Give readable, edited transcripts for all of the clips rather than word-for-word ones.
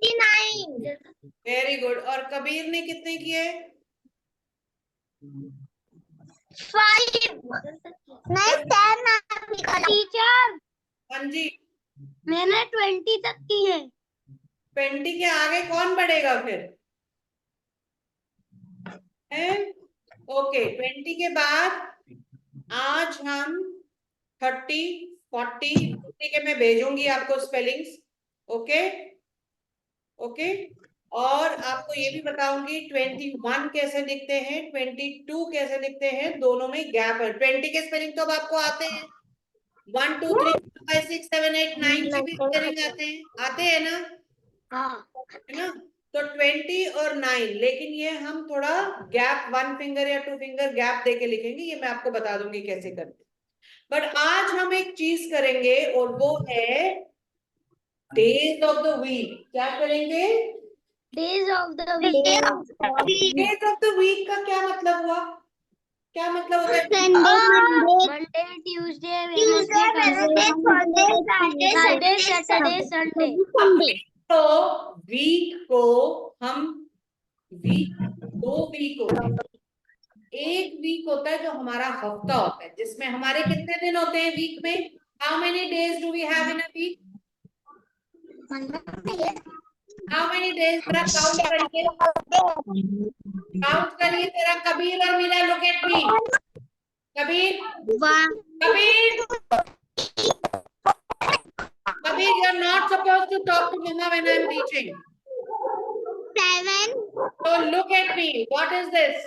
29। Very good. और कबीर ने कितने किए? 5। नहीं 10 टीचर। हाँ जी, मैंने 20 तक की है। 20 के आगे कौन बढ़ेगा फिर? है ओके। 20 के बाद आज हम 30, 40, 50 के मैं भेजूंगी आपको स्पेलिंग्स। Okay okay. और आपको ये भी बताऊंगी 21 कैसे लिखते हैं, 22 कैसे लिखते हैं, दोनों में गैप है। 20 के स्पेलिंग तो अब आपको आते हैं, 1 2 3 4 5 6 7 8 9 के भी स्पेलिंग आते हैं ना? हाँ है ना? तो 20 और 9, लेकिन ये हम थोड़ा गैप 1 फिंगर या 2 फिंगर गैप देके लिखेंगे, ये मैं आपको बता दूंगी कैसे करते। बट आज हम एक चीज करेंगे और वो है डेज ऑफ द वीक। क्या करेंगे? Days of the week. Days of the week का क्या मतलब हुआ? क्या मतलब होता है? Monday, Tuesday, Wednesday, Thursday, Friday, Saturday, Sunday. तो वीक को हम वीक 2 वीक होते हैं। एक वीक होता है जो हमारा हफ्ता होता है, जिसमें हमारे कितने दिन होते हैं वीक में? How many days do we have in a week? How many days? जरा काउंट करिए, काउंट करिए जरा। कबीर और Meera, look at me. Kabir, Kabir, Kabir, you're not supposed to talk to Mama when I'm teaching. 7। So look at me. What is this?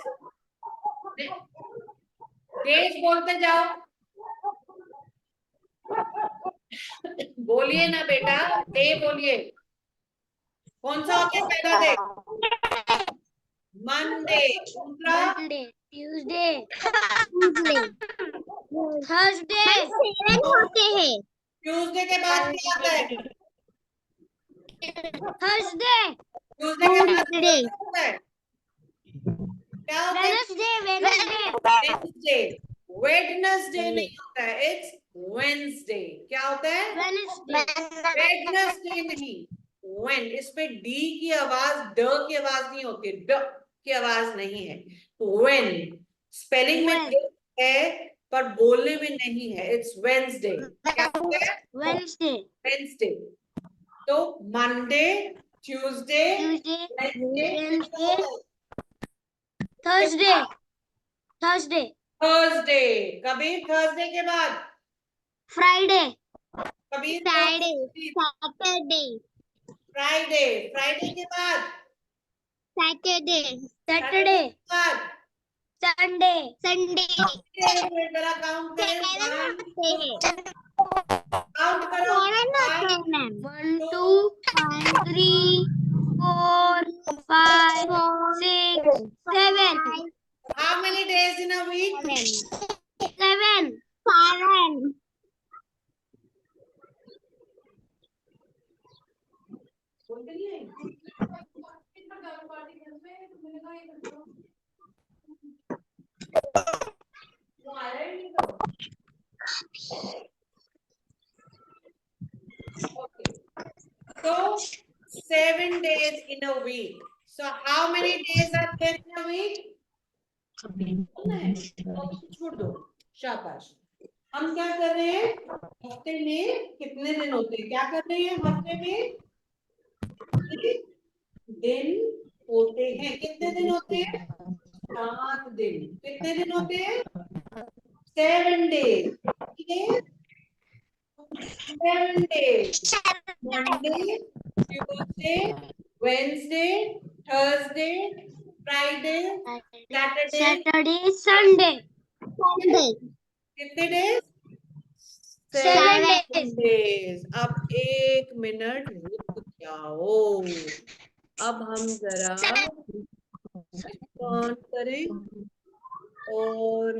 Days बोलते जाओ। बोलिए ना बेटा, डे बोलिए। कौन सा होता है पहला डे? मंडे। दूसरा? Monday, Tuesday, Thursday. 7 होते हैं। ट्यूसडे के बाद क्या आता है? थर्सडे, ट्यूसडे के बाद क्या होता है? क्या होता है? Wednesday, Wednesday, Wednesday. वेडनेसडे नहीं होता है, इट्स वेडनेसडे। क्या होता है? वेडनेसडे, वेडनेसडे नहीं, वेन। इस पे डी की आवाज, ड की आवाज नहीं होती, ड की आवाज नहीं है। वेन स्पेलिंग में ड है पर बोलने में नहीं है। It's Wednesday. क्या होता है? Wednesday, Wednesday. तो Monday, Tuesday, Tuesday, Wednesday, Wednesday, Thursday, Thursday, Thursday. कभी थर्सडे के बाद फ्राइडे, कभी फ्राइडे, सैटरडे, फ्राइडे। फ्राइडे के बाद सैटरडे, सैटरडे सैटरडे, के बाद संडे, संडे। जरा काउंट करें। 7 काउंट करो। 1 2 3 4 5 6 7। How many days in a week? 7। Okay. So 7 days in a week. So how many days are there in a week? छोड़ दो, शाबाश। हम क्या कर रहे हैं? हफ्ते में कितने दिन होते हैं? क्या कर रहे हैं? हफ्ते में दिन होते हैं। कितने दिन होते हैं? 7 दिन। कितने दिन होते हैं? 7 days. Okay? 7 days. Monday, Tuesday, Wednesday, Thursday, Friday, Saturday. Saturday, Sunday. कितने डेज? 7 7 days। डेज। अब 1 मिनट रुक जाओ। अब हम जरा ऑन करें और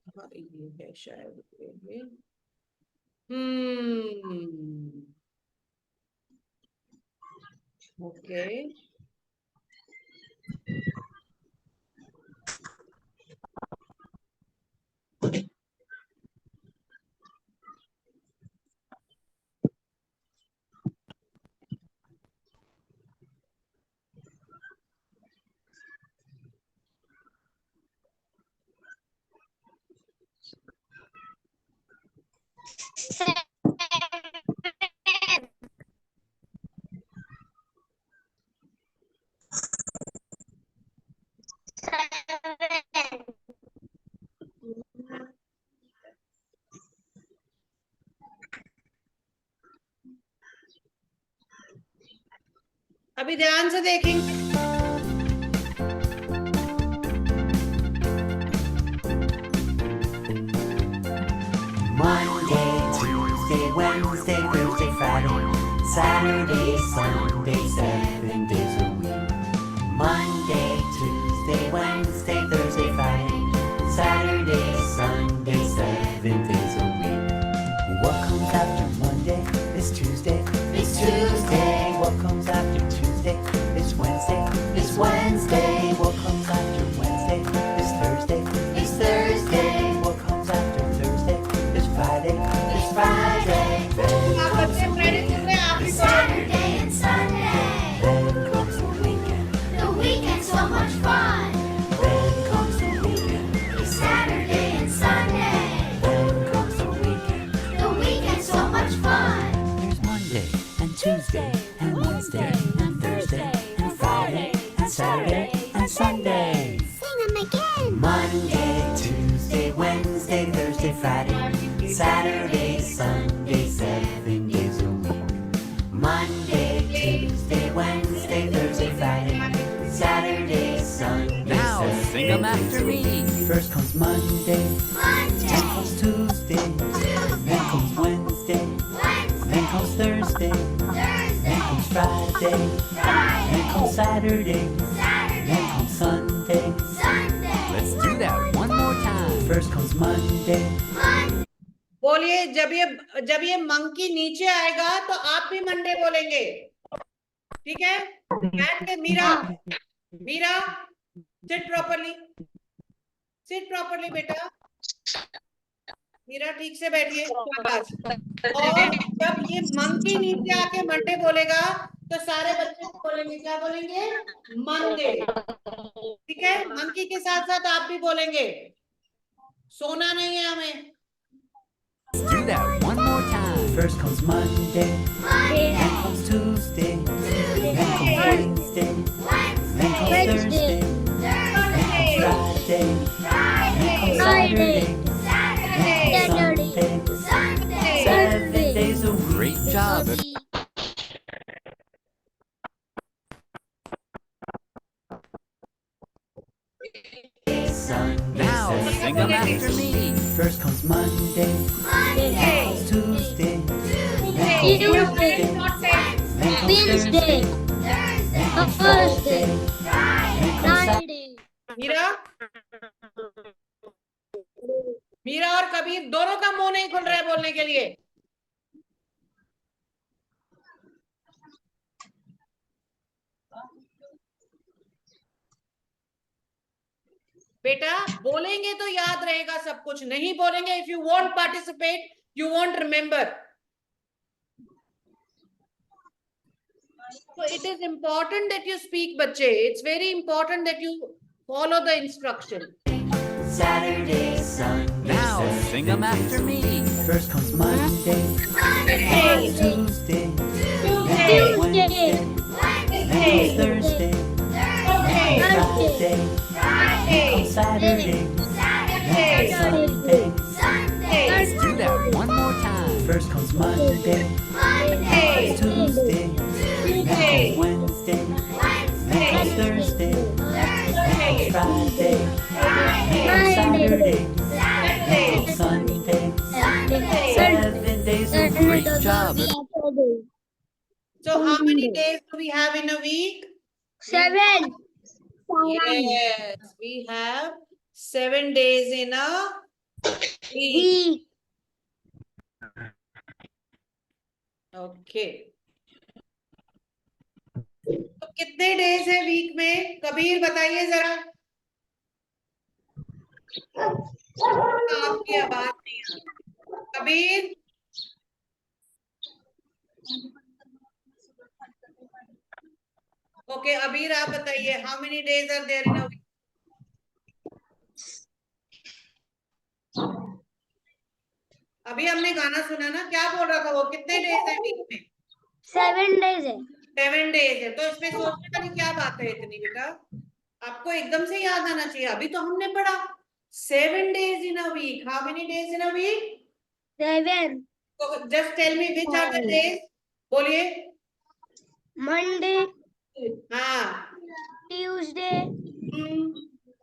हाँ, ये है शायद ये। ओके। अभी ध्यान से देखेंगे। Monday, Tuesday, Wednesday, Thursday, Friday, Saturday, Sunday, 7 days a week. Monday, Tuesday, Wednesday, Thursday, Friday, Saturday, Sunday, 7 days a week. What comes after Monday? It's Tuesday. It's Tuesday. What comes after Tuesday? It's Wednesday. It's Wednesday. What comes after Wednesday? It's Thursday. It's Thursday. What comes after Thursday? It's Friday. It's Friday. आप बच्चे Friday सुन रहे हैं, आप भी Saturday and Sunday. Then comes the weekend. The weekend's so much fun. Then comes the weekend. It's Saturday and Sunday. Then comes the weekend. The weekend's so much fun. There's Monday and Tuesday and Wednesday and Thursday and Friday and Saturday and Sunday. Sing them again. Monday, Tuesday, Wednesday, Thursday, Friday, Saturday, Sunday, 7 days a week. Monday, Tuesday, Wednesday, Thursday, Friday, Saturday, Sunday, Now 7 sing 'em days after a me. week. First comes Monday, then comes Tuesday, then comes Wednesday, then comes Thursday, then comes Friday, then comes Saturday, then comes Sunday. Let's do that one more time. First comes Monday. बोलिए। जब ये monkey नीचे आएगा तो आप भी Monday बोलेंगे, ठीक है? बैठ के मीरा सिट प्रॉपरली बेटा। मीरा ठीक से बैठिए। शाबाश। और जब ये मंकी नीचे आके मंडे बोलेगा तो सारे बच्चे बोलेंगे, क्या बोलेंगे? मंडे। ठीक है? मंकी के साथ साथ आप भी बोलेंगे। सोना नहीं है हमें। Let's do that one more time. First comes Monday, then comes Tuesday, then comes Wednesday, then comes Thursday, then comes Friday, then comes Saturday, then comes Sunday. 7 days a week. Great job. Sunday, Now 7 sing 'em days after a week. me. First comes Monday, then comes Tuesday, then comes Tuesday, Wednesday, then comes Wednesday, Thursday, then comes Thursday, Friday, then comes Saturday. Friday. Meera और कबीर दोनों का मुंह नहीं खुल रहा है बोलने के लिए। बेटा बोलेंगे तो याद रहेगा सब कुछ, नहीं बोलेंगे, if you want participate you want remember. So it is important that you speak, बच्चे। It's very important that you follow the instruction. Saturday, Sunday, Now 7 sing 'em days after a me. week. First comes Monday, Monday, Tuesday, then comes Wednesday, then comes Thursday, then comes Friday, then comes Saturday, then comes Sunday. Let's do that one more time. First comes Monday, then comes Tuesday, then comes Wednesday, then comes Thursday, then comes Friday, then comes Saturday, then comes Sunday. 7 days a week. Great job. So how many days do we have in a week? 7. Yes, we have 7 days in a week. Week. Okay. तो कितने days है week में? कबीर बताइए जरा। आपकी आवाज नहीं आ रही। कबीर ओके, अबीर आप बताइए, how many days are there in a week? अभी हमने गाना सुना ना, क्या बोल रहा था वो? कितने डेज है वीक में? 7 days है। 7 डेज है। तो इसमें सोचने वाली क्या बात है इतनी बेटा? आपको एकदम से याद आना चाहिए। अभी तो हमने पढ़ा 7 days in a week. How many days in a week? 7. So just tell me which are the days. बोलिए। Monday, हाँ. Tuesday,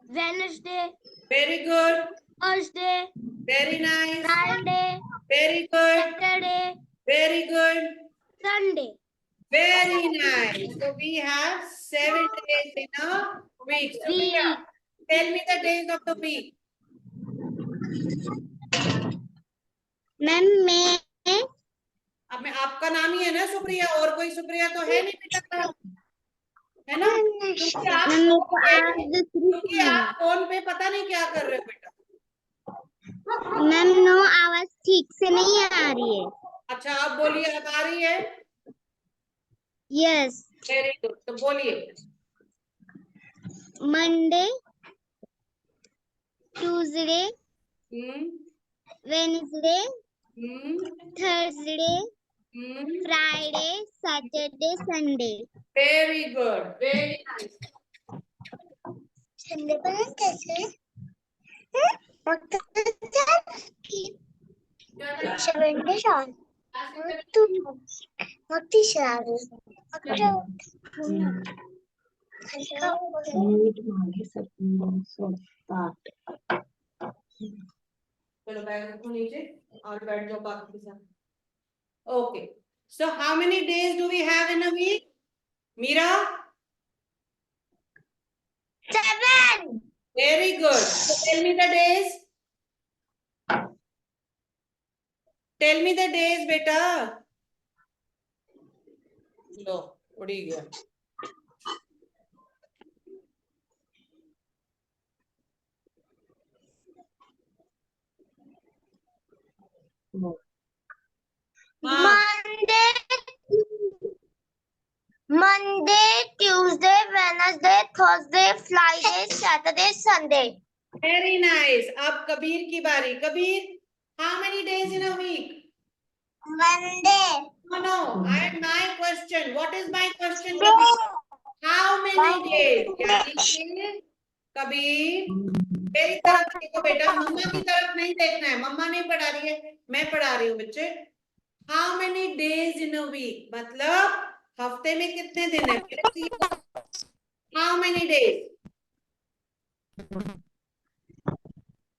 Wednesday, Very good. Thursday, Very nice. Friday, Very good. Saturday, Very good. Sunday. Very nice. So we have 7 days in a week. Supriya, tell me the days of the week. Ma'am मैं अब मैं आपका नाम ही है ना सुप्रिया, और कोई सुप्रिया तो है नहीं बेटा, है ना? क्योंकि आप फोन पे पता नहीं क्या कर रहे हो बेटा. मैम नो आवाज ठीक से नहीं आ रही है. अच्छा, आप बोलिए, अब आ रही है? यस. Very good. तो बोलिए. Monday, Tuesday, hmm Wednesday, hmm Thursday, hmm Friday, Saturday, Sunday. Very good. Very nice. Sunday पर कैसे? संडे शाम तू मोटी शाम चलो बैग रखो नीचे और बैठ जाओ बाकी के साथ. Okay. So how many days do we have in a week? Meera? 7. Very good. So tell me the days. Tell me the days, beta. लो, उड़ ही गया. Monday, Tuesday, Wednesday, Thursday, Friday, Saturday, Sunday. Very nice. अब कबीर की बारी. Kabir, how many days in a week? Monday. No. My question. What is my question, Kabir? How many days? यानी कि कबीर, मेरी तरफ देखो बेटा, मम्मा की तरफ नहीं देखना है. मम्मा नहीं पढ़ा रही है, मैं पढ़ा रही हूँ बच्चे. How many days in a week? मतलब हफ्ते में कितने दिन है? How many days?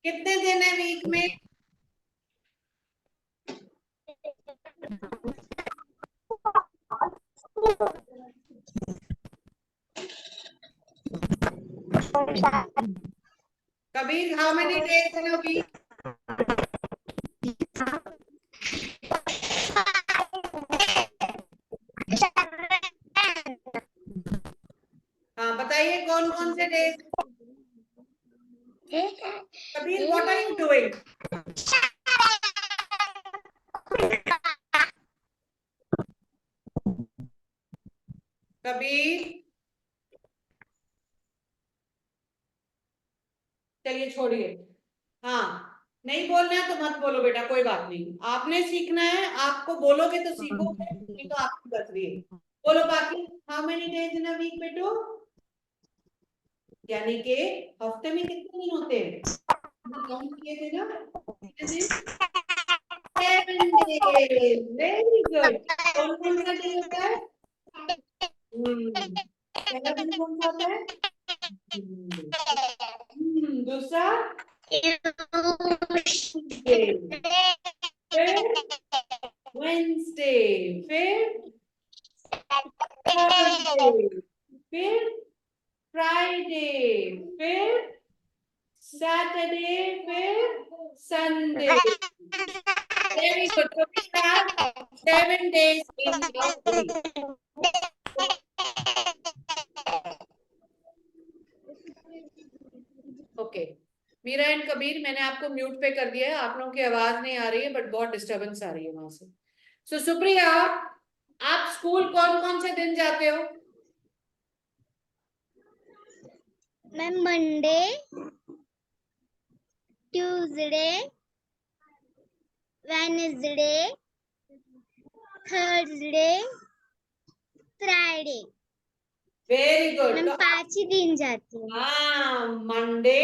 कितने दिन है वीक में? Kabir, how many days in a week? हाँ, बताइए कौन कौन से days? Kabir, what are you doing? Kabir, चलिए छोड़िए. हाँ, नहीं बोलना है तो मत बोलो बेटा, कोई बात नहीं. आपने सीखना है, आपको बोलोगे तो सीखोगे, नहीं तो आपकी बदली है. बोलो बाकी. How many days in a week बेटू? यानी कि हफ्ते में कितने दिन होते हैं? काउंट किए थे ना? कितने दिन? 7 days. Very good. कौन कौन सा डे होता है? पहला दिन कौन सा होता है? दूसरा वेडनेसडे, फिर थर्सडे, फिर फ्राइडे, फिर सैटरडे, फिर Sunday. Very good. So we have 7 days in a week. Okay. Meera and Kabir, मैंने आपको म्यूट पे कर दिया है. आप लोगों की आवाज नहीं आ रही है, बट बहुत डिस्टरबेंस आ रही है वहां से. सो सुप्रिया, आप स्कूल कौन कौन से दिन जाते हो? मैं Monday, Tuesday, Wednesday, Thursday, Friday. Very good. मैं 5 ही दिन जाती हूँ. हाँ, Monday,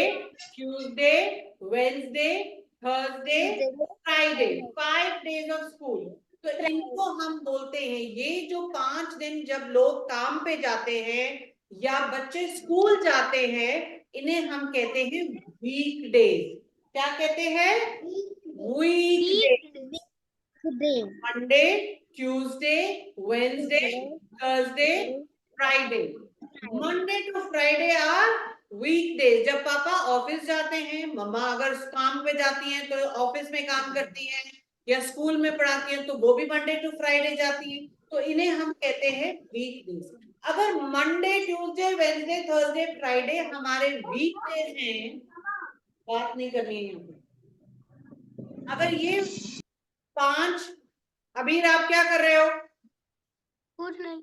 Tuesday, Wednesday, Thursday, Friday. 5 days of school. तो इनको हम बोलते हैं, ये जो 5 दिन जब लोग काम पे जाते हैं या बच्चे स्कूल जाते हैं, इन्हें हम कहते हैं वीकडेज। क्या कहते हैं? Weekdays. Monday, Tuesday, Wednesday, Thursday, Friday. Monday to Friday are weekdays. जब पापा ऑफिस जाते हैं, मम्मा अगर काम पे जाती हैं तो ऑफिस में काम करती हैं, या स्कूल में पढ़ाती हैं तो वो भी मंडे टू फ्राइडे जाती हैं, तो इन्हें हम कहते हैं वीकडेज। अगर Monday, Tuesday, Wednesday, Thursday, Friday हमारे वीकडेज हैं, बात नहीं करनी है यहाँ पे। अगर ये 5, अबीर आप क्या कर रहे हो? कुछ नहीं।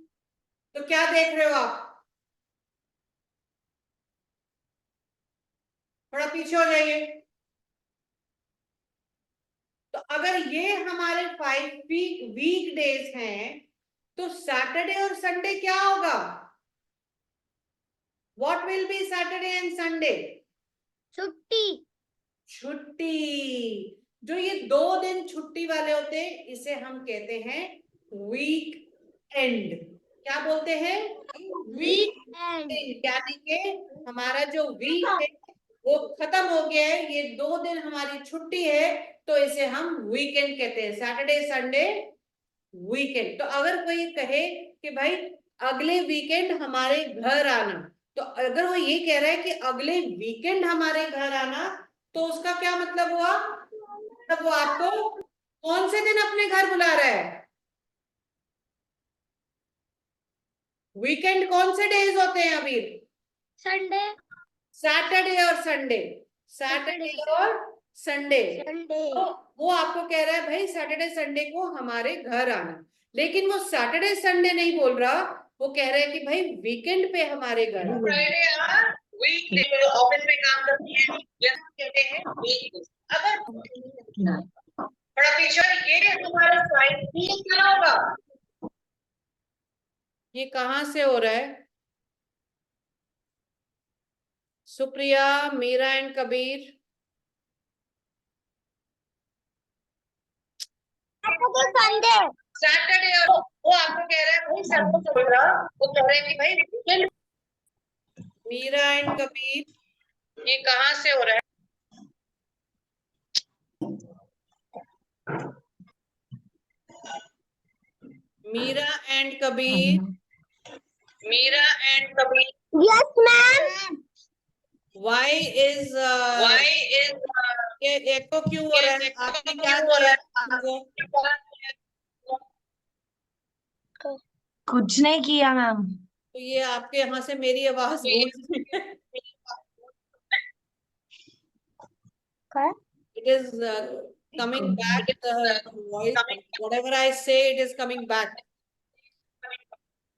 तो क्या देख रहे हो आप? थोड़ा पीछे हो जाइए। तो अगर ये हमारे 5 वीक डेज हैं, तो सैटरडे और संडे क्या होगा? What will be Saturday and Sunday? छुट्टी। छुट्टी। जो ये 2 दिन छुट्टी वाले होते हैं, इसे हम कहते हैं वीक एंड। क्या बोलते हैं? Weekend. यानी कि हमारा जो वीक है वो खत्म हो गया है, ये 2 दिन हमारी छुट्टी है, तो इसे हम वीकेंड कहते हैं। Saturday, Sunday, weekend. तो अगर कोई कहे कि भाई अगले वीकेंड हमारे घर आना, तो अगर वो ये कह रहा है कि अगले वीकेंड हमारे घर आना, तो उसका क्या मतलब हुआ? तब वो आपको कौन से दिन अपने घर बुला रहा है? वीकेंड कौन से डेज होते हैं अभी? संडे। सैटरडे और संडे। सैटरडे और संडे। तो वो आपको कह रहा है भाई सैटरडे संडे को हमारे घर आना, लेकिन वो सैटरडे संडे नहीं बोल रहा, वो कह रहा है कि भाई वीकेंड पे हमारे घर। फ्राइडे और वीकडे ऑफिस में काम करती है, जैसे कहते हैं वीक। अगर थोड़ा पीछे, ये हमारा फ्राइडे क्या होगा? ये कहाँ से हो रहा है? Supriya, Meera and Kabir. Sunday. Saturday, और वो आपको कह रहा है भाई संडे बोल रहा, वो कह रहे हैं कि भाई वीकेंड। मीरा एंड कबीर, ये कहाँ से हो रहा है? Meera and Kabir. Meera and Kabir. Yes ma'am. Why is ये एको क्यों हो रहा है? आपने क्या किया है? कुछ नहीं किया मैम। तो ये आपके यहाँ से मेरी आवाज गूंज रही है। It is coming back, the voice, whatever I say, it is coming back.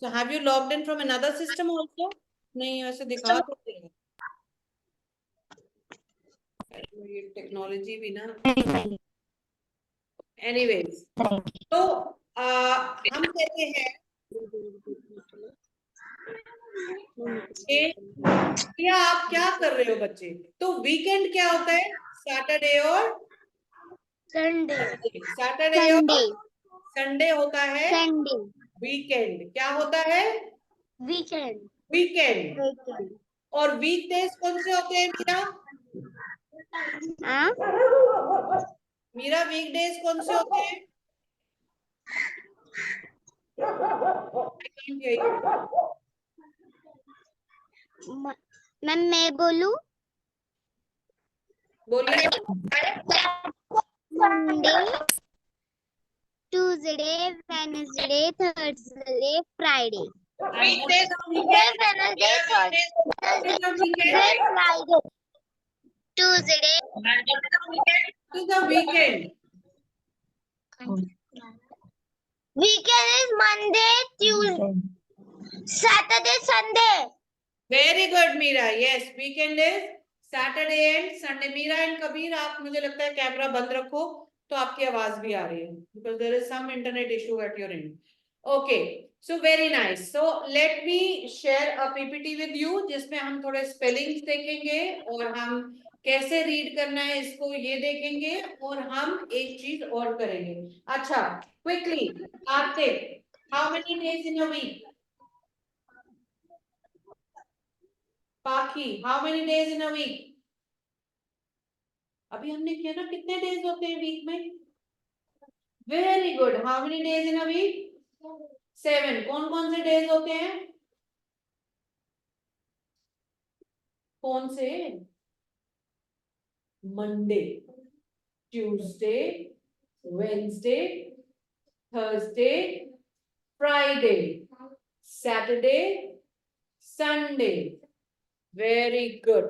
So have you logged in from another system also? नहीं, वैसे दिखा तो रही है। ये टेक्नोलॉजी भी ना। Anyways, तो हम कहते हैं क्या आप क्या कर रहे हो बच्चे? तो वीकेंड क्या होता है? सैटरडे और संडे। सैटरडे और संडे होता है संडे। वीकेंड। क्या होता है? वीकेंड। वीकेंड। और वीकडेज कौन से होते हैं मीरा? मीरा, वीकडेज कौन से होते हैं? मैम मैं बोलूं? बोलिए। Monday, Tuesday, Wednesday, Thursday, Friday. Weekdays, Wednesday, Friday, Tuesday. Weekend. Weekend is Monday, Tuesday, Saturday, Sunday. Very good Meera. Yes, weekend is Saturday and Sunday. Meera and Kabir, आप मुझे लगता है कैमरा बंद रखो तो आपकी आवाज भी आ रही है, because there is some internet issue at your end. Okay, so very nice. So let me share a PPT with you, जिसमें हम थोड़े स्पेलिंग्स देखेंगे और हम कैसे रीड करना है इसको ये देखेंगे, और हम एक चीज और करेंगे। अच्छा, quickly Kartik, how many days in a week? Pakhi, how many days in a week? अभी हमने किया ना, कितने डेज होते हैं वीक में? Very good, how many days in a week? 7। कौन कौन से डेज होते हैं? कौन से? Monday, Tuesday, Wednesday, Thursday, Friday, Saturday, Sunday. Very good.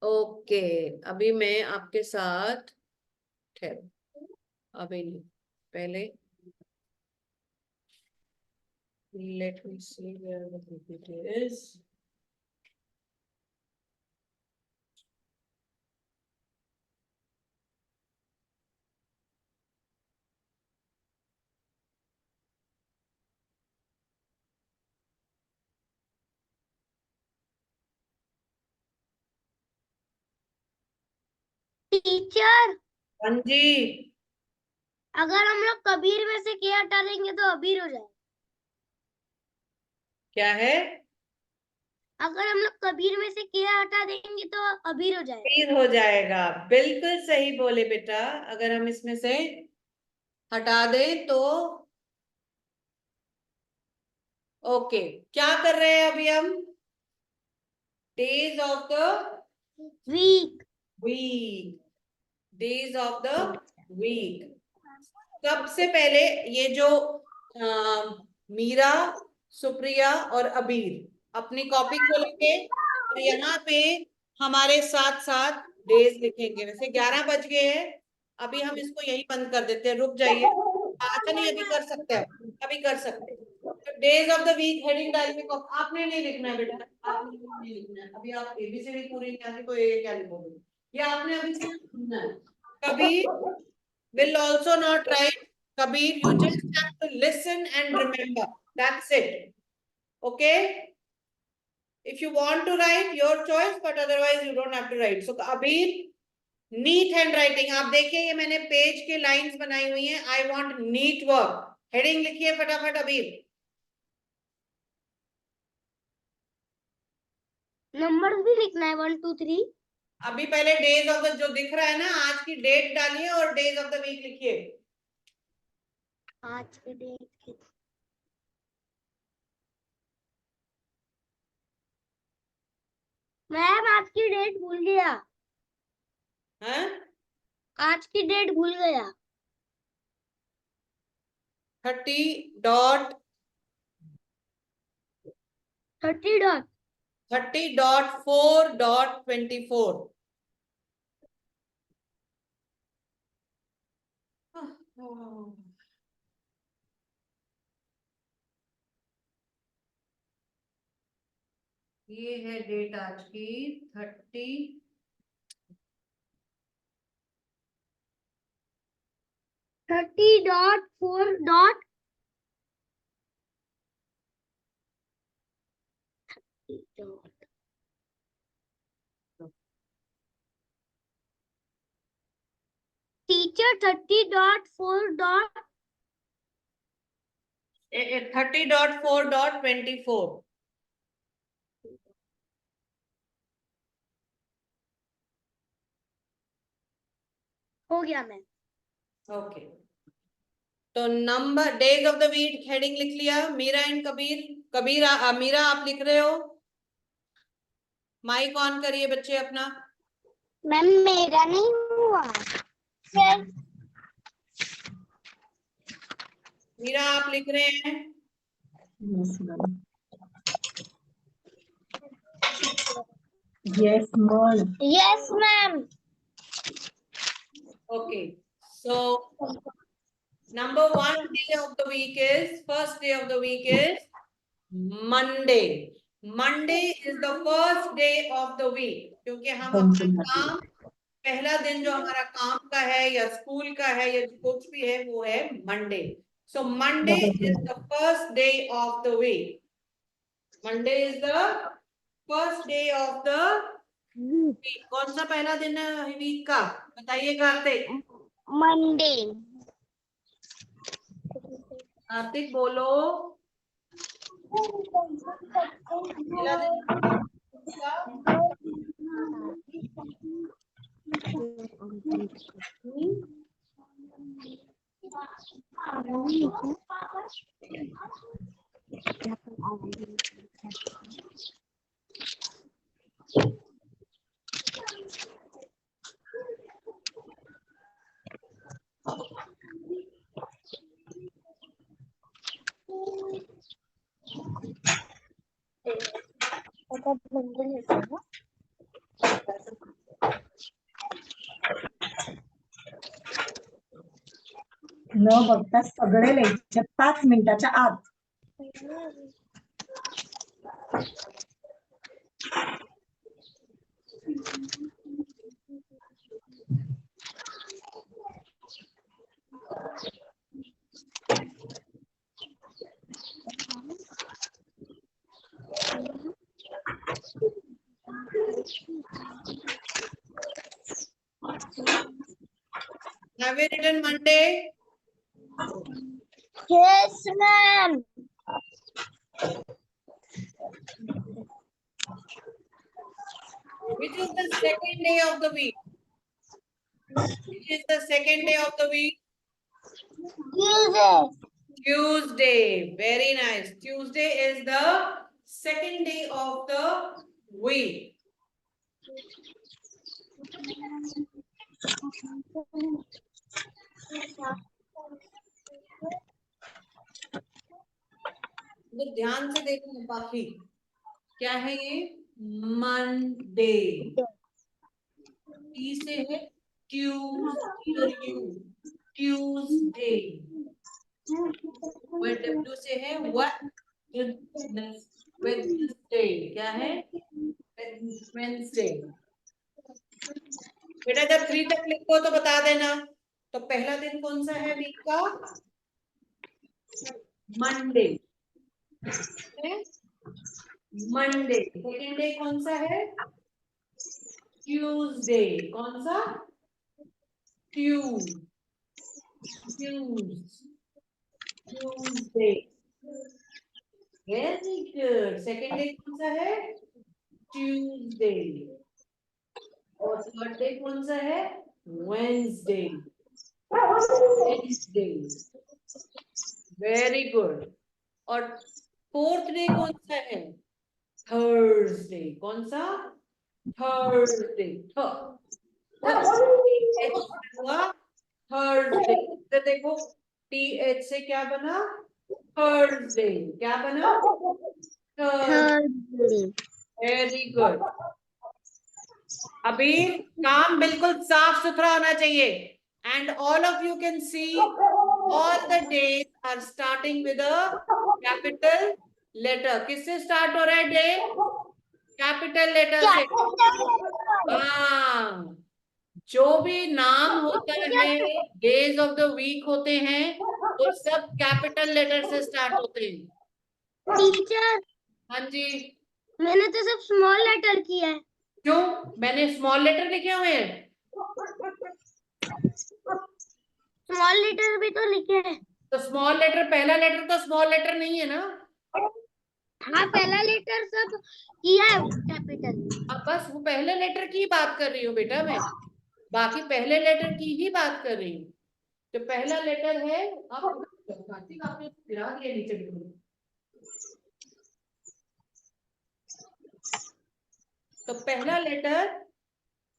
Okay, अभी मैं आपके साथ, ठहरो, अभी नहीं, पहले let me see where the PPT is. Teacher, हाँ जी, अगर हम लोग कबीर में से के हटा देंगे तो अबीर हो जाएगा। क्या है? अगर हम लोग कबीर में से के हटा देंगे तो अबीर हो जाएगा। फिर हो जाएगा, बिल्कुल सही बोले बेटा। अगर हम इसमें से हटा दें तो ओके। क्या कर रहे हैं अभी हम? Days of the week. Week, days of the week. सबसे पहले ये जो मीरा, सुप्रिया और अबीर अपनी कॉपी खोलेंगे और यहाँ पे हमारे साथ साथ डेज लिखेंगे। वैसे 11 बज गए हैं, अभी हम इसको यही बंद कर देते हैं, रुक जाइए। अच्छा नहीं, अभी कर सकते हैं, अभी कर सकते हैं। तो days of the week heading डालिए। आपने नहीं लिखना है बेटा, आपने नहीं लिखना है। अभी आप एबीसीडी पूरी नहीं आती तो ये क्या लिखोगे? ये आपने अभी से लिखना है। कभी will also not write. Kabir, you just have to listen and remember. That's it. Okay? If you want to write, your choice, but otherwise you don't have to write. So Kabir, neat handwriting. आप देखिए ये मैंने page के lines बनाई हुई हैं. I want neat work. Heading लिखिए फटाफट अबीर. नंबर भी लिखना है 1 2 3। अभी पहले डेज ऑफ द जो दिख रहा है ना, आज की डेट डालिए और डेज ऑफ द वीक लिखिए. आज के डेट मैम, आज की डेट भूल गया। हैं? आज की डेट भूल गया। 30 डॉट 30.4.24. ये है डेट आज की 30 30.4. टीचर 30.4. 30.4.24. हो गया मैम। ओके, तो number days of the week heading लिख लिया. मीरा एंड कबीर. कबीर मीरा आप लिख रहे हो? माइक ऑन करिए बच्चे अपना. मैम मेरा नहीं हुआ। मीरा आप लिख रहे हैं? Yes, ma'am. Yes ma'am. Okay, so number 1 day of the week is, first day of the week is Monday. Monday is the first day of the week, क्योंकि हम अपना काम, पहला दिन जो हमारा काम का है या स्कूल का है या कुछ भी है वो है Monday. So Monday is the first day of the week. Monday is the first day of the week. कौन सा पहला दिन है वीक का? बताइए कार्तिक. मंडे। कार्तिक बोलो. पहला दिन का? न बघता सगळे लिहायचे 5 मिनिटाच्या आत. Have you written Monday? Yes, ma'am. Which is the second day of the week? Which is the second day of the week? Tuesday. Tuesday. Very nice. Tuesday is the second day of the week. तो ध्यान से देखो बाकी क्या है ये Monday T से है ट्यूसडे डब्ल्यू से है वेडनेसडे क्या है वेडनेसडे बेटा जब 3 तक लिखो तो बता देना तो पहला दिन कौन सा है वीक का मंडे मंडे सेकेंड डे कौन सा है ट्यूसडे कौन सा Tuesday very good second day कौन सा है ट्यूसडे और थर्ड डे कौन सा है वेडनेसडे वेरी गुड और फोर्थ डे कौन सा है थर्सडे कौन सा थर्सडे थर्सडे देखो TH से क्या बना थर्सडे क्या बना Thursday. वेरी गुड अभी काम बिल्कुल साफ सुथरा होना चाहिए and all of you can see all the days are starting with a capital letter. किससे स्टार्ट हो रहा है डे कैपिटल लेटर से हाँ जो भी नाम होता है डेज ऑफ द वीक होते हैं वो सब कैपिटल लेटर से स्टार्ट होते हैं टीचर हाँ जी मैंने तो सब स्मॉल लेटर किया है। क्यों मैंने स्मॉल लेटर लिखे हुए हैं स्मॉल लेटर भी तो लिखे हैं। तो स्मॉल लेटर पहला लेटर तो स्मॉल लेटर नहीं है ना हाँ पहला लेटर सब किया है कैपिटल। अब बस वो पहले लेटर की बात कर रही हूँ बेटा मैं बाकी पहले लेटर की ही बात कर रही हूँ तो पहला लेटर है आप कार्तिक आपने गिरा दिया नीचे बिल्कुल तो पहला लेटर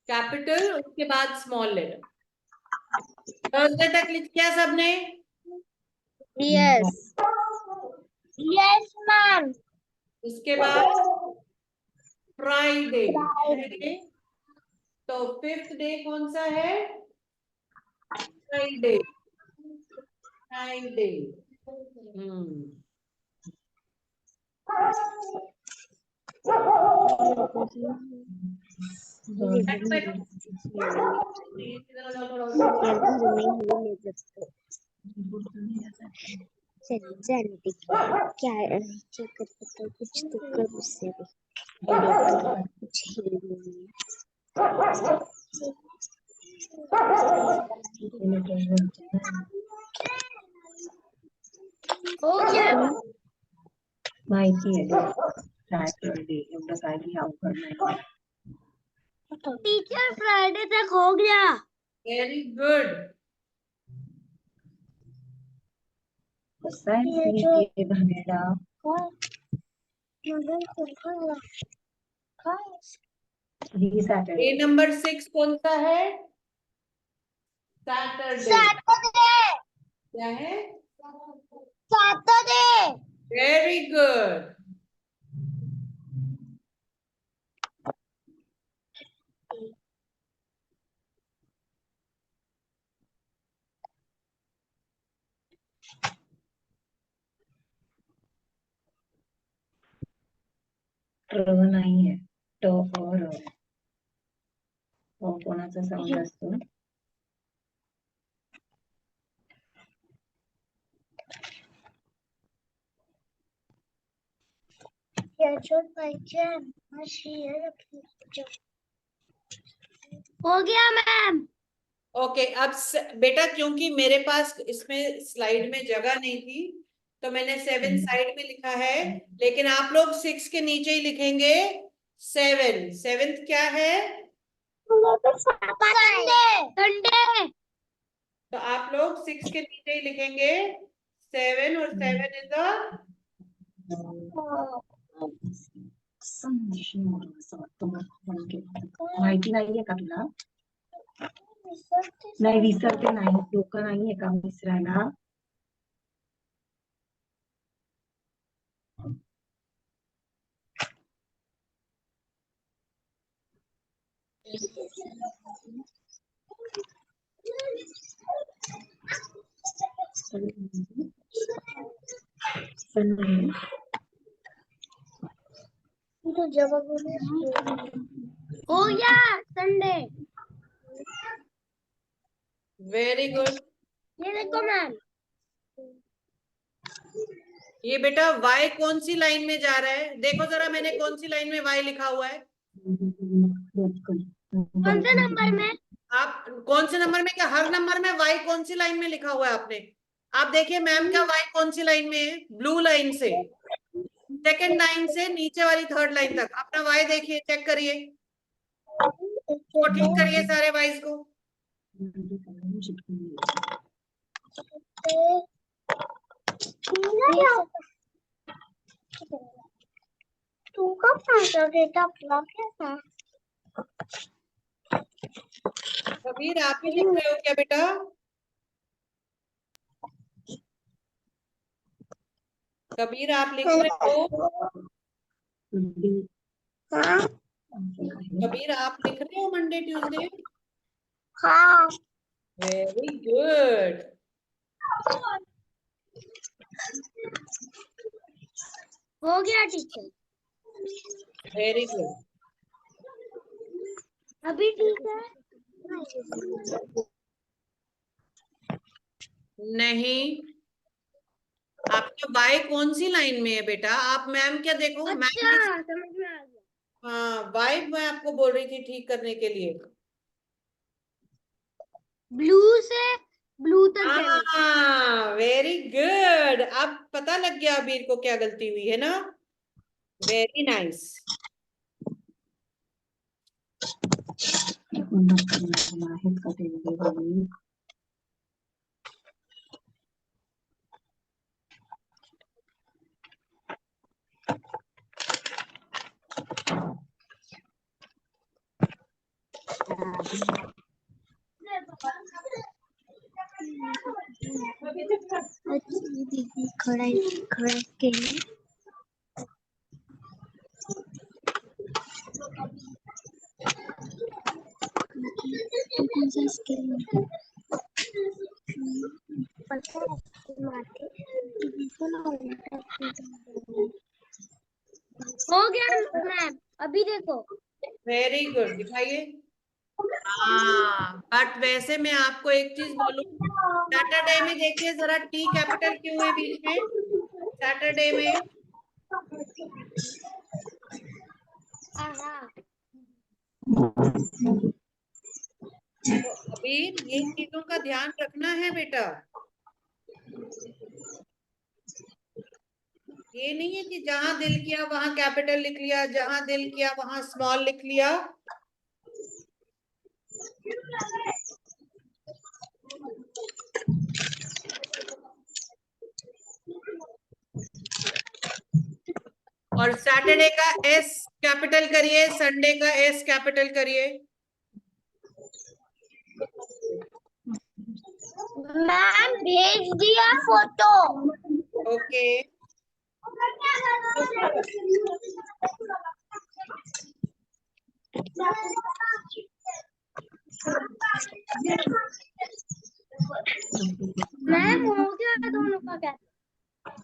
कैपिटल उसके बाद स्मॉल लेटर थर्सडे तक लिख किया सबने यस यस मैम। उसके बाद फ्राइडे तो फिफ्थ डे कौन सा है फ्राइडे फ्राइडे चल जाने दे, क्या कर सकते हो, कुछ तो कर उससे भी। कुछ ही नहीं हो गया। माहिती आहे फ्रायडे एवढं काही अवघड नाही. टीचर फ्राइडे तक हो गया। Very good. कसं आहे ते भानेडा ही सॅटर्डे. ए नंबर 6 कौन सा है? सैटरडे. सैटरडे। क्या है? सैटरडे। Very good. ट्र नाहीये ट और कोणाचा साऊंड असतो. हो गया मैम। ओके अब बेटा क्योंकि मेरे पास इसमें स्लाइड में जगह नहीं थी तो मैंने 7 साइड में लिखा है, लेकिन आप लोग 6 के नीचे ही लिखेंगे 7. 7th क्या है? संडे। संडे। तो आप लोग 6 के नीचे ही लिखेंगे 7 और 7 इज द माहिती नाहीये का तुला? नाही विसरते नाही. डोकं नाहीये का विसरायला? हो गया संडे। Very good. ये देखो मैम। ये बेटा y कौन सी लाइन में जा रहा है? देखो जरा मैंने कौन सी लाइन में y लिखा हुआ है. कौन से नंबर में? आप कौन से नंबर में? क्या हर नंबर में y कौन सी लाइन में लिखा हुआ है आपने? आप देखिए मैम का y कौन सी लाइन में है? ब्लू लाइन से सेकंड लाइन से नीचे वाली थर्ड लाइन तक अपना y देखिए, चेक करिए और ठीक करिए सारे y's को. तू कब पहुंचा बेटा अपना कैसा? कबीर आप ही लिख रहे हो क्या बेटा? कबीर आप लिख रहे हो? कबीर आप लिख रहे हो मंडे ट्यूसडे? हाँ। Very good. हो गया टीचर। Very good. अभी ठीक है? नहीं, आपका y कौन सी लाइन में है बेटा? आप मैम क्या देखो मैम अच्छा समझ में आ गया। हाँ y मैं आपको बोल रही थी ठीक करने के लिए. ब्लू से ब्लू तक जाना। हाँ वेरी गुड. अब पता लग गया अबीर को क्या गलती हुई है ना. Very nice. आहेत का ते वेगळे? दीदी खड़ा के कौन सा स्केल हो गया मैम। अभी देखो वेरी गुड. दिखाइए. हाँ, बट वैसे मैं आपको एक चीज बोलूं, सैटरडे में देखिए जरा टी कैपिटल क्यों है बीच में सैटरडे में? तो अभी ये चीजों का ध्यान रखना है बेटा। ये नहीं है कि जहां दिल किया वहां कैपिटल लिख लिया, जहां दिल किया वहां स्मॉल लिख लिया। और सैटरडे का एस कैपिटल करिए, संडे का एस कैपिटल करिए। मैम भेज दिया फोटो। ओके, मैम हो गया दोनों का क्या?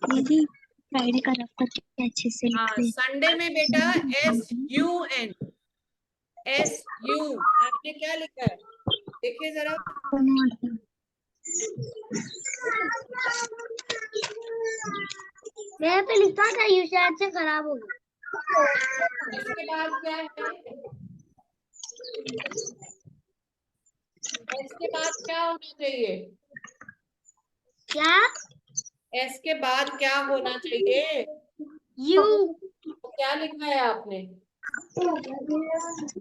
दीदी फ्राइडे का रख करके अच्छे से हाँ, लिख ले। संडे में बेटा SUN, SU आपने क्या लिखा है देखिए जरा। मैं पे लिखा था यू शायद से खराब हो गया। इसके बाद क्या है? एस के बाद क्या होना चाहिए? क्या? एस के बाद क्या होना चाहिए? यू। तो क्या लिखा है आपने?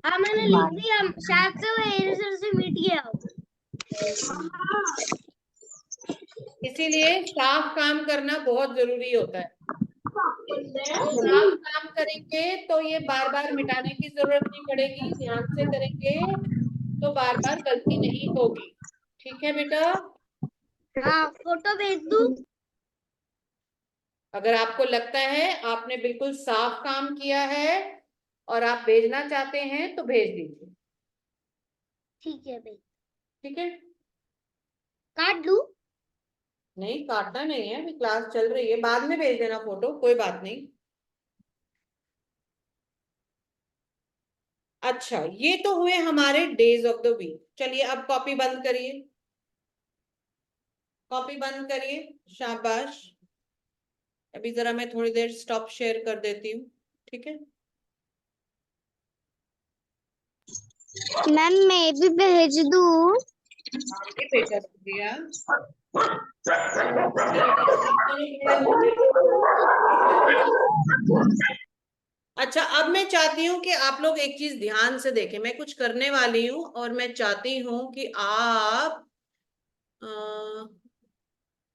हाँ मैंने लिख दिया, शायद से वो एरर से मिट गया हो। इसीलिए साफ काम करना बहुत जरूरी होता है। साफ काम करेंगे तो ये बार बार मिटाने की जरूरत नहीं पड़ेगी, ध्यान से करेंगे तो बार बार गलती नहीं होगी। ठीक है बेटा? हाँ फोटो भेज दूं? अगर आपको लगता है आपने बिल्कुल साफ काम किया है और आप भेजना चाहते हैं तो भेज दीजिए। ठीक है भाई। ठीक है? काट लूं? नहीं काटना नहीं है, अभी क्लास चल रही है, बाद में भेज देना फोटो, कोई बात नहीं। अच्छा, ये तो हुए हमारे डेज ऑफ द वीक। चलिए अब कॉपी बंद करिए, कॉपी बंद करिए, शाबाश। अभी जरा मैं थोड़ी देर स्टॉप शेयर कर देती हूँ, ठीक है? मैम मैं भी भेज दूं? आगे बेटा दिया। अच्छा, अब मैं चाहती हूँ कि आप लोग एक चीज ध्यान से देखें। मैं कुछ करने वाली हूँ और मैं चाहती हूँ कि आप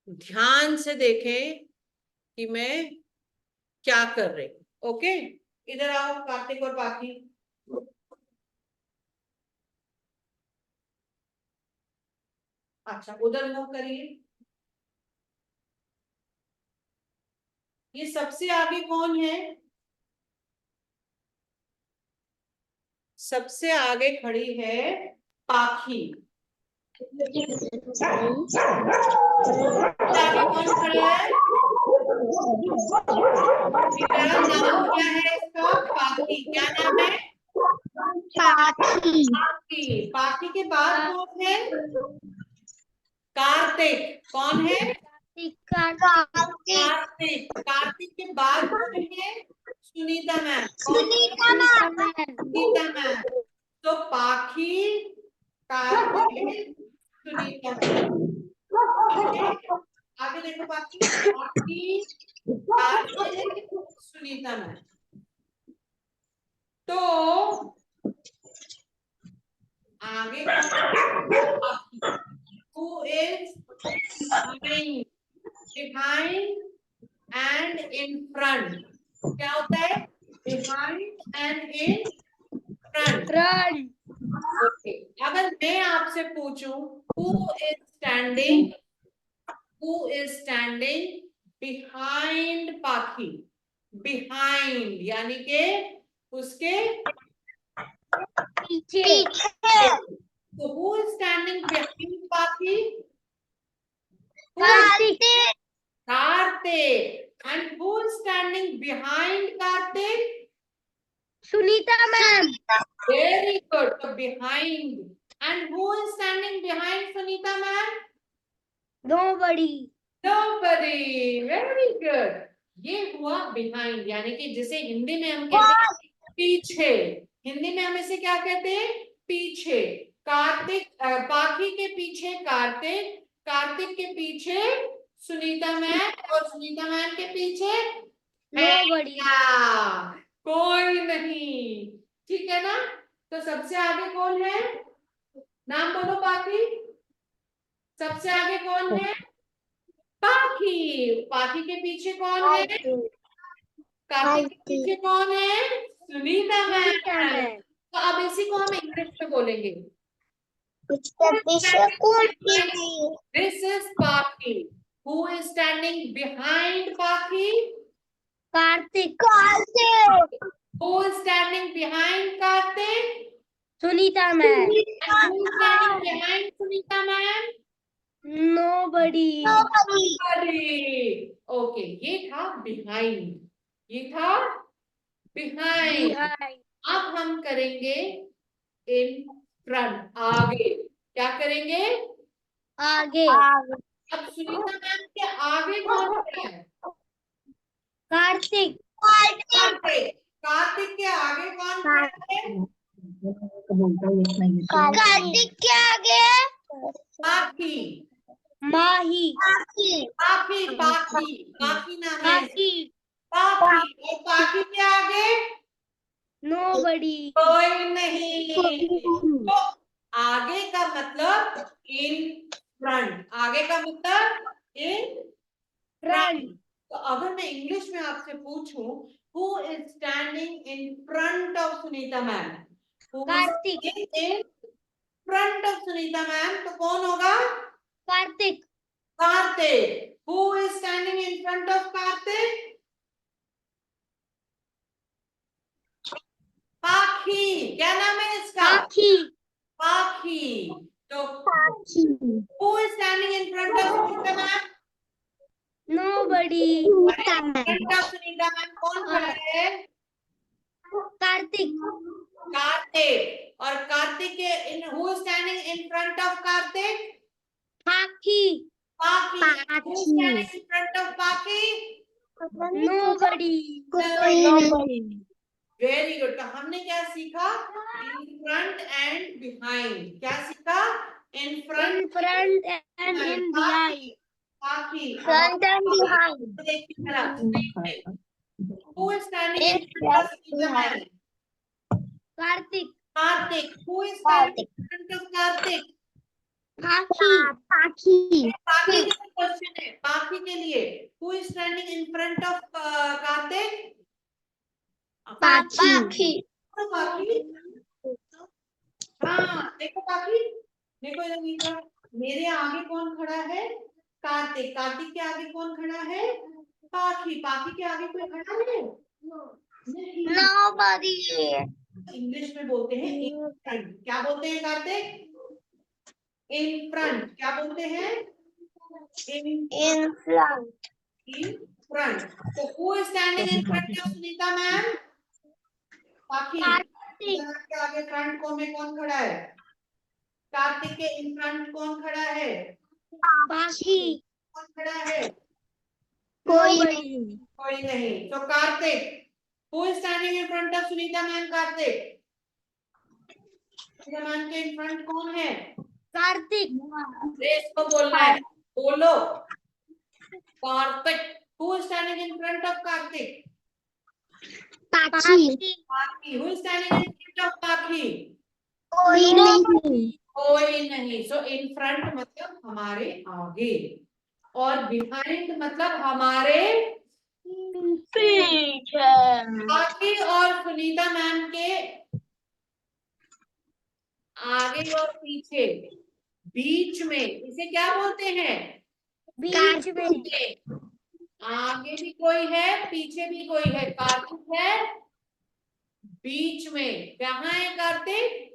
ध्यान से देखें कि मैं क्या कर रही हूँ। ओके, इधर आओ कार्तिक और बाकी। अच्छा, उधर मूव करिए। ये सबसे आगे कौन है? सबसे आगे खड़ी है पाखी। आगे कौन खड़ा है? बेटा नाम क्या है इसका? पाखी। क्या नाम है? पाखी। पाखी। पाखी के बाद कौन है? कार्तिक। कौन है? कार्तिक। कार्तिक के बाद कौन है? Sunita ma'am. Sunita ma'am. Sunita ma'am. तो पाखी, कार्तिक, सुनीता मैम। आगे देखो पाखी, पाखी, कार्तिक, सुनीता मैम। तो आगे who is behind, behind and in front? क्या होता है? Behind and in front. Front. Okay. अगर मैं आपसे पूछूं who is standing, who is standing behind पाखी? Behind यानी के उसके पीछे। So who is standing behind पाखी? Kartik. Karthik. And who is standing behind Karthik? Sunita ma'am. Very good. So behind And who is standing behind Sunita ma'am? Nobody. Nobody. Very good. ये हुआ behind, यानी कि जिसे हिंदी में हम कहते हैं पीछे। हिंदी में हम इसे क्या कहते हैं? पीछे। कार्तिक पाखी के पीछे कार्तिक, कार्तिक के पीछे सुनीता मैम और सुनीता मैम के पीछे Nobody. कोई नहीं। ठीक है ना? तो सबसे आगे कौन है? नाम बोलो पाखी। सबसे आगे कौन है? पाखी। पाखी के पीछे कौन है? कार्तिक के पीछे कौन है? सुनीता मैम। तो अब इसी को हम इंग्लिश में बोलेंगे। This is Paki. Who is standing behind Paki? Kartik. Who is standing behind Kartik? Sunita ma'am. And who is standing behind Sunita ma'am? Nobody. Nobody. Okay, ये था behind. ये था behind. अब हम करेंगे in front. आगे क्या करेंगे? आगे। अब सुनीता मैम के आगे कौन है? कार्तिक। कार्तिक। कार्तिक के आगे कौन खड़ा है? कार्तिक के आगे पाखी। माही। पाखी पाखी पाखी नाम है। पाखी। पाखी। और पाखी के आगे Nobody. कोई नहीं। तो आगे का मतलब इन फ्रंट। आगे का मतलब इन फ्रंट। तो अगर मैं इंग्लिश में आपसे पूछूं who is standing in front of Sunita ma'am? Kartik. in front of Sunita ma'am तो कौन होगा? Kartik. Kartik. Who is standing in front of Kartik? पाखी। क्या नाम है इसका? पाखी। पाखी। तो who is standing in front of Sunita ma'am? Nobody. Front of Sunita ma'am कौन खड़ा है? कार्तिक। कार्तिक। और कार्तिक के in who is standing in front of Kartik? पाखी। पाखी। Who is standing in front of पाखी? Nobody. Very good. तो हमने क्या सीखा? In front end behind. क्या सीखा? इन In front front and in behind. पाखी। Front and behind. देखिए जरा। Who is standing in front of Sunita ma'am? Kartik. Kartik. Who is standing in front of Kartik? पाखी। पाखी के लिए क्वेश्चन है। पाखी के लिए who is standing in front of Kartik? पाखी। तो पाखी। हाँ देखो पाखी। देखो इधर नीचे मेरे आगे कौन खड़ा है? कार्तिक। कार्तिक के आगे कौन खड़ा है? पाखी। पाखी के आगे कोई खड़ा है? नहीं। Nobody. इंग्लिश में बोलते हैं इन फ्रंट। क्या बोलते हैं कार्तिक? In front. क्या बोलते हैं? इन In front. in front. So who is standing in front of Sunita ma'am? पाखी। कार्तिक। के आगे फ्रंट को में कौन खड़ा है? कार्तिक के इन फ्रंट कौन खड़ा है? पाखी। कौन खड़ा है? कोई नहीं। कोई नहीं। तो Kartik. Who is standing in front of Sunita ma'am? Kartik. Sunita ma'am के इन फ्रंट कौन है? कार्तिक। रेस को बोलना है। बोलो। Kartik. Who is standing in front of Kartik? पाखी। Paki. Who is standing in front of Paki? कोई नहीं। कोई नहीं। So in front मतलब हमारे आगे और behind मतलब हमारे पीछे। पाकी और सुनीता मैम के आगे और पीछे बीच में इसे क्या बोलते हैं? बीच में। आगे भी कोई है पीछे भी कोई है। कार्तिक है बीच में। कहाँ है कार्तिक?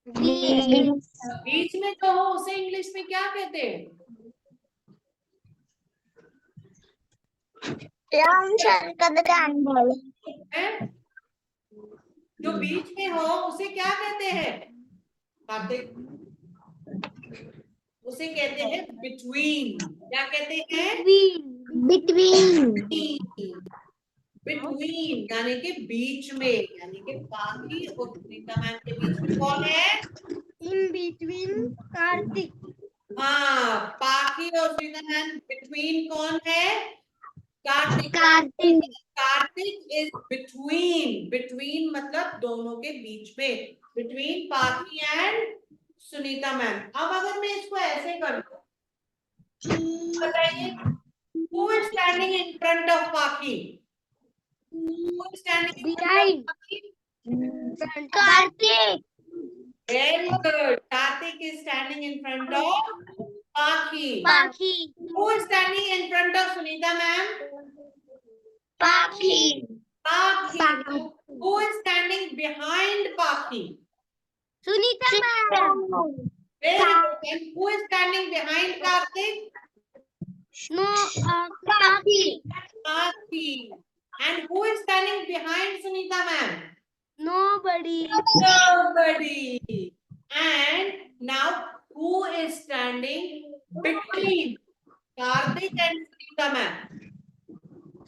बीच में जो हो उसे इंग्लिश में क्या कहते हैं? हैं? जो बीच में हो उसे क्या कहते हैं? कार्तिक, उसे कहते हैं बिटवीन। क्या कहते हैं? बिटवीन। बिटवीन यानी कि बीच में, यानी कि पाखी और सुनीता मैम के बीच में कौन है? In between Kartik. हाँ, पाखी और सुनीता मैम बिटवीन कौन है? Kartik. Kartik. Kartik is between. Between मतलब दोनों के बीच में, बिटवीन पाखी एंड सुनीता मैम। अब अगर मैं इसको ऐसे कर दूं, बताइए, who is standing in front of पाखी? Who is standing in front of पाखी? Kartik. Very good. Karthik is standing in front of Pakhi. पाखी। Who is standing in front of Sunita ma'am? पाखी। Pakhi. Who is standing behind Pakhi? Sunita ma'am. Very good. And who is standing behind Karthik? No Pakhi. Pakhi. And who is standing behind Sunita ma'am? Nobody. Nobody. And now who is standing between Karthik and Sunita ma'am?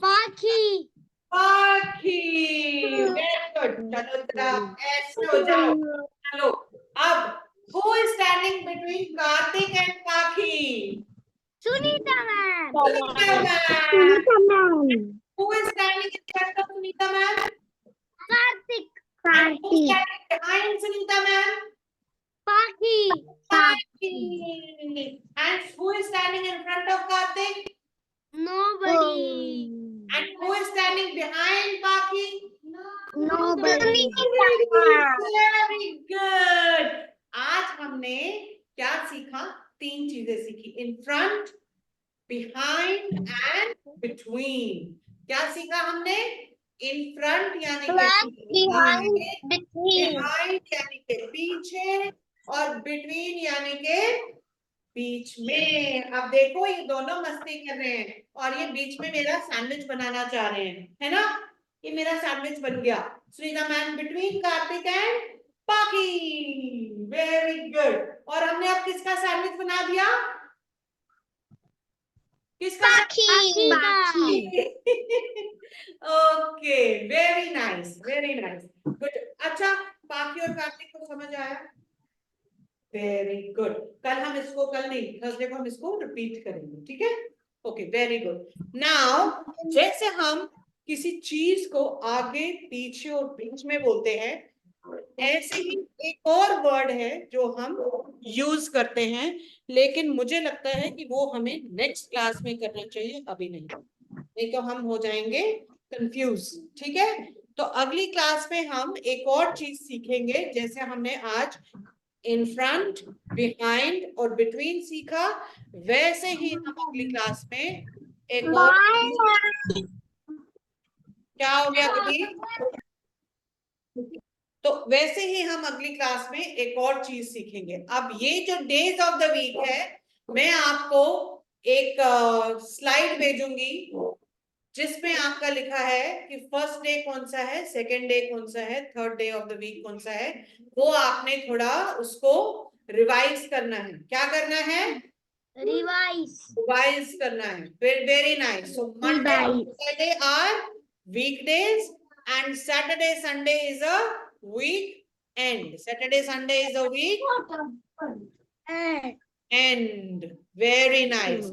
पाखी। Pakhi. Very good. चलो जरा ऐसे हो जाओ. चलो अब who is standing between Karthik and Pakhi? Sunita ma'am. Sunita ma'am. Sunita ma'am. Who is standing in front of Sunita ma'am? Kartik. And who is standing behind Sunita ma'am? पाखी। Pakhi. And who is standing in front of Karthik? Nobody. And who is standing behind Pakhi? Nobody. Very good. आज हमने क्या सीखा? 3 चीजें सीखी, in front, behind and between. क्या सीखा हमने? In front यानी कि behind यानी कि पीछे, और between यानी कि बीच में। अब देखो ये दोनों मस्ती कर रहे हैं और ये बीच में मेरा सैंडविच बनाना चाह रहे हैं, है ना? ये मेरा सैंडविच बन गया। Sunita ma'am between Kartik and Pakhi. Very good. और हमने अब किसका सैंडविच बना दिया? किसका? Okay, very nice, very nice, good. अच्छा, पाखी और कार्तिक को समझ आया? Very good. कल हम इसको, कल नहीं, थर्सडे को हम इसको रिपीट करेंगे, ठीक है? Okay, very good. नाउ जैसे हम किसी चीज को आगे, पीछे और बीच में बोलते हैं, ऐसे ही एक और वर्ड है जो हम यूज करते हैं, लेकिन मुझे लगता है कि वो हमें नेक्स्ट क्लास में करना चाहिए, अभी नहीं तो हम हो जाएंगे कंफ्यूज, ठीक है? तो अगली क्लास में हम एक और चीज सीखेंगे, जैसे हमने आज इन फ्रंट, बिहाइंड और बिटवीन सीखा, वैसे ही हम अगली क्लास में एक और, क्या हो गया कभी? तो वैसे ही हम अगली क्लास में एक और चीज सीखेंगे। अब ये जो डेज ऑफ द वीक है, मैं आपको एक स्लाइड भेजूंगी जिसमें आपका लिखा है कि फर्स्ट डे कौन सा है, सेकेंड डे कौन सा है, third day of the week कौन सा है। वो आपने थोड़ा उसको रिवाइज करना है। क्या करना है? रिवाइज करना है। Very nice. So Monday Friday are weekdays and Saturday Sunday is a weekend. Saturday Sunday is a week end. Very nice.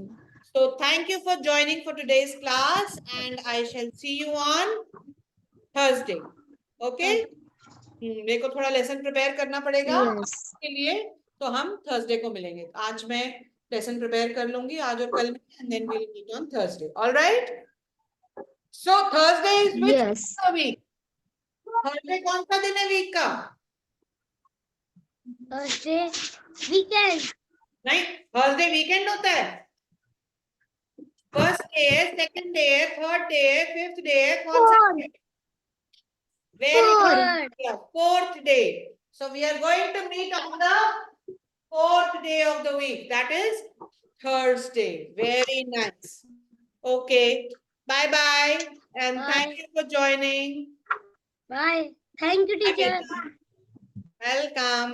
So thank you for joining for today's class and I shall see you on Thursday. Okay? मेरे को थोड़ा lesson prepare करना पड़ेगा के लिए, तो हम Thursday को मिलेंगे। आज मैं लेसन प्रिपेयर कर लूंगी आज और कल में, and then we'll meet on Thursday. All right? So Thursday is which week? Thursday कौन सा दिन है वीक का? Thursday weekend. नहीं, थर्सडे वीकेंड होता है। फर्स्ट डे है, सेकंड डे है, थर्ड डे है, फिफ्थ डे है, कौन सा day? Very good, fourth day. So we are going to meet on the fourth day of the week, that is Thursday. Very nice. Okay, bye bye and thank you for joining. Bye. Thank you, teacher. Welcome.